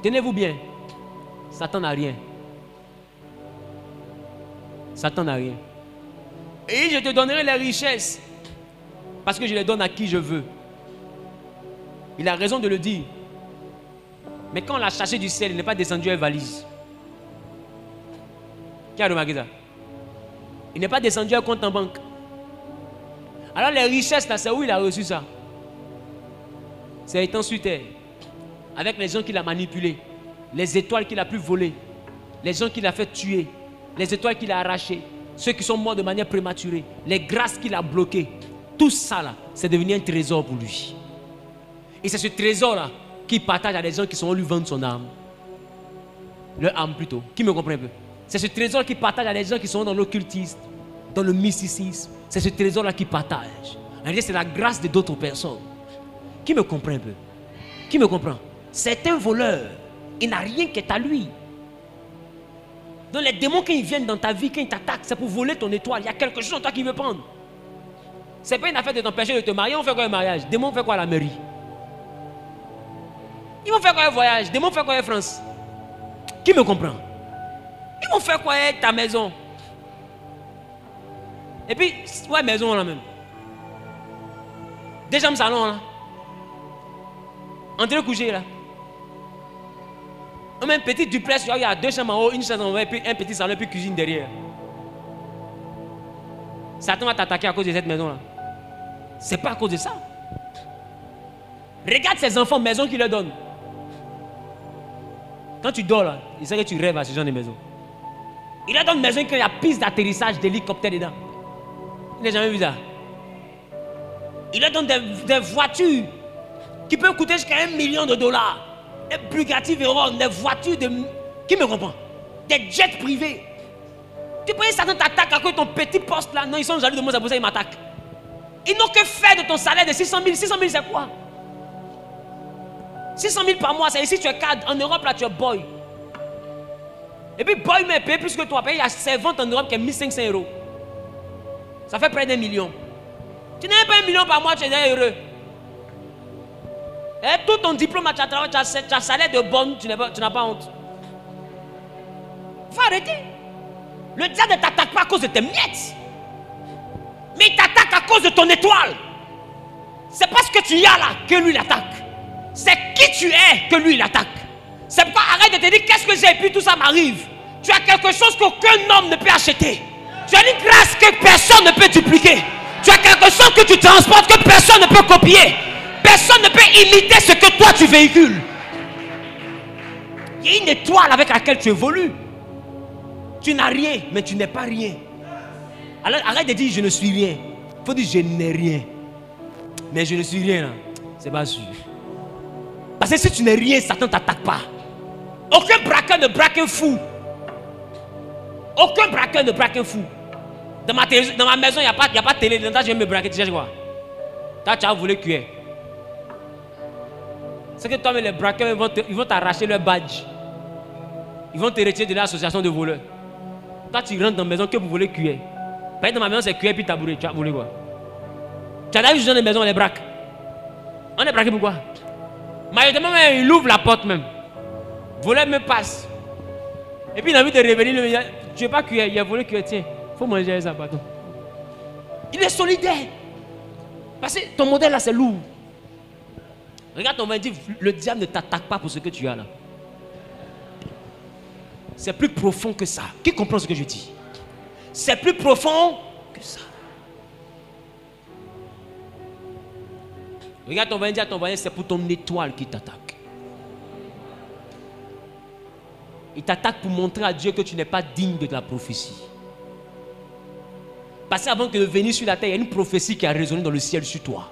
Tenez-vous bien. Satan n'a rien. Satan n'a rien. Et je te donnerai les richesses. Parce que je les donne à qui je veux. Il a raison de le dire. Mais quand on l'a cherché du ciel, il n'est pas descendu à une valise. Qui a remarqué ça? Il n'est pas descendu à un compte en banque. Alors les richesses là, c'est où il a reçu ça? C'est étant sur terre. Avec les gens qu'il a manipulés. Les étoiles qu'il a pu voler. Les gens qu'il a fait tuer. Les étoiles qu'il a arrachées. Ceux qui sont morts de manière prématurée. Les grâces qu'il a bloquées. Tout ça là, c'est devenu un trésor pour lui. Et c'est ce trésor là qu'il partage à des gens qui sont venus lui vendre son âme. Leur âme plutôt. Qui me comprend un peu? C'est ce trésor qu'il partage à des gens qui sont dans l'occultisme, dans le mysticisme. C'est ce trésor là qu'il partage. En réalité, c'est la grâce de d'autres personnes. Qui me comprend un peu? Qui me comprend? C'est un voleur. Il n'a rien qui est à lui. Donc les démons, quand ils viennent dans ta vie, quand ils t'attaquent, c'est pour voler ton étoile. Il y a quelque chose en toi qui veut prendre. C'est pas une affaire de t'empêcher de te marier. On fait quoi un mariage? Démon fait quoi à la mairie? Ils vont faire quoi un voyage? Démon fait quoi en France? Qui me comprend? Ils vont faire quoi avec ta maison? Et puis, ouais, maison là même. Déjà un salon là. Entre coucher là. On met un petit duplex, il y a 2 chambres en haut, une chambre en haut, et puis un petit salon, et puis cuisine derrière. Satan va t'attaquer à cause de cette maison là. C'est pas à cause de ça. Regarde ces enfants, maison qu'il leur donne. Quand tu dors là, il sait que tu rêves à ce genre de maison. Il leur donne une maison qu'il y a piste d'atterrissage d'hélicoptère dedans. Il n'a jamais vu ça. Il leur donne des voitures qui peuvent coûter jusqu'à $1 million. Des Bugatti Veyron, des voitures de... Qui me comprend? Des jets privés. Tu peux Satan t'attaque à cause de ton petit poste là. Non, ils sont jaloux de moi, c'est pour ça qu'ils m'attaquent. Ils n'ont que faire de ton salaire de 600 000. 600 000 c'est quoi? 600 000 par mois, c'est ici tu es cadre. En Europe là tu es boy. Et puis boy mais paye plus que toi. Il y a servante en Europe qui est 1500 €. Ça fait près d'1 million. Tu n'as pas $1 million par mois, tu es heureux. Et tout ton diplôme, tu as salaire de bonne, tu n'as pas honte. Il faut arrêter. Le diable ne t'attaque pas à cause de tes miettes. Mais il t'attaque à cause de ton étoile. C'est parce que tu y as là que lui l'attaque. C'est qui tu es que lui l'attaque. C'est pourquoi arrête de te dire qu'est-ce que j'ai et puis tout ça m'arrive. Tu as quelque chose qu'aucun homme ne peut acheter. Tu as une grâce que personne ne peut dupliquer. Tu as quelque chose que tu transportes que personne ne peut copier. Personne ne peut imiter ce que toi tu véhicules. Il y a une étoile avec laquelle tu évolues. Tu n'as rien, mais tu n'es pas rien. Alors arrête de dire je ne suis rien. Il faut dire je n'ai rien. Mais je ne suis rien là. C'est pas sûr. Parce que si tu n'es rien, Satan ne t'attaque pas. Aucun braqueur ne braque un fou. Aucun braqueur ne braque un fou. Dans ma maison, il n'y a pas de télé. Dans ta, je vais me braquer. Tu sais quoi? Toi, tu as volé cuir. C'est que toi, les braqueurs, ils vont t'arracher leur badge. Ils vont te retirer de l'association de voleurs. Toi, tu rentres dans la maison que pour voler cuir. Par exemple, dans ma maison, c'est cuir puis tabouret. Tu as volé quoi? Tu as vu dans les maisons, on les braque. On est braqué pourquoi? Majoritairement, il ouvre la porte même. Voleur me passe. Et puis il a envie de revenir. Tu n'es pas cuir, il a volé cuir. Tiens, il faut manger ça, pardon. Il est solidaire. Parce que ton modèle là, c'est lourd. Regarde ton dit, le diable ne t'attaque pas pour ce que tu as là. C'est plus profond que ça. Qui comprend ce que je dis? C'est plus profond que ça. Regarde ton voisin, dis à ton voisin, c'est pour ton étoile qui t'attaque. Il t'attaque pour montrer à Dieu que tu n'es pas digne de la prophétie. Parce qu'avant de venir sur la terre, il y a une prophétie qui a résonné dans le ciel sur toi.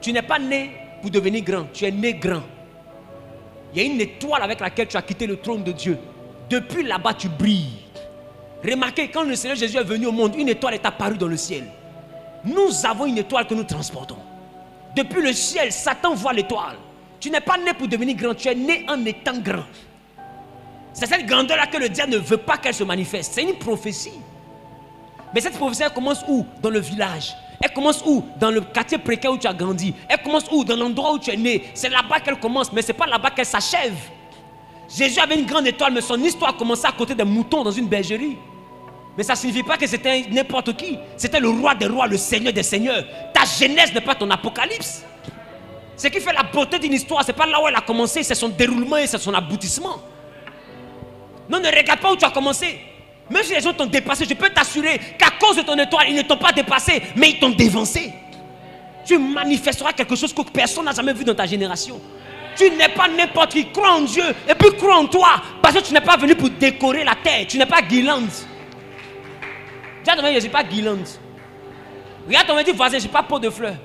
Tu n'es pas né pour devenir grand, tu es né grand. Il y a une étoile avec laquelle tu as quitté le trône de Dieu. Depuis là-bas, tu brilles. Remarquez, quand le Seigneur Jésus est venu au monde, une étoile est apparue dans le ciel. Nous avons une étoile que nous transportons. Depuis le ciel, Satan voit l'étoile. Tu n'es pas né pour devenir grand, tu es né en étant grand. C'est cette grandeur-là que le diable ne veut pas qu'elle se manifeste. C'est une prophétie. Mais cette prophétie elle commence où? Dans le village. Elle commence où? Dans le quartier précaire où tu as grandi. Elle commence où? Dans l'endroit où tu es né. C'est là-bas qu'elle commence, mais ce n'est pas là-bas qu'elle s'achève. Jésus avait une grande étoile, mais son histoire a commencé à côté des moutons dans une bergerie. Mais ça ne signifie pas que c'était n'importe qui. C'était le roi des rois, le seigneur des seigneurs. Ta genèse n'est pas ton apocalypse. Ce qui fait la beauté d'une histoire, ce n'est pas là où elle a commencé, c'est son déroulement et c'est son aboutissement. Non, ne regarde pas où tu as commencé. Même si les gens t'ont dépassé, je peux t'assurer qu'à cause de ton étoile, ils ne t'ont pas dépassé, mais ils t'ont dévancé. Tu manifesteras quelque chose que personne n'a jamais vu dans ta génération. Tu n'es pas n'importe qui. Crois en Dieu et puis crois en toi. Parce que tu n'es pas venu pour décorer la terre. Tu n'es pas guirlande. Dis à ton voisin, je ne suis pas guirlande. Regarde ton voisin, je ne suis pas pot de fleurs.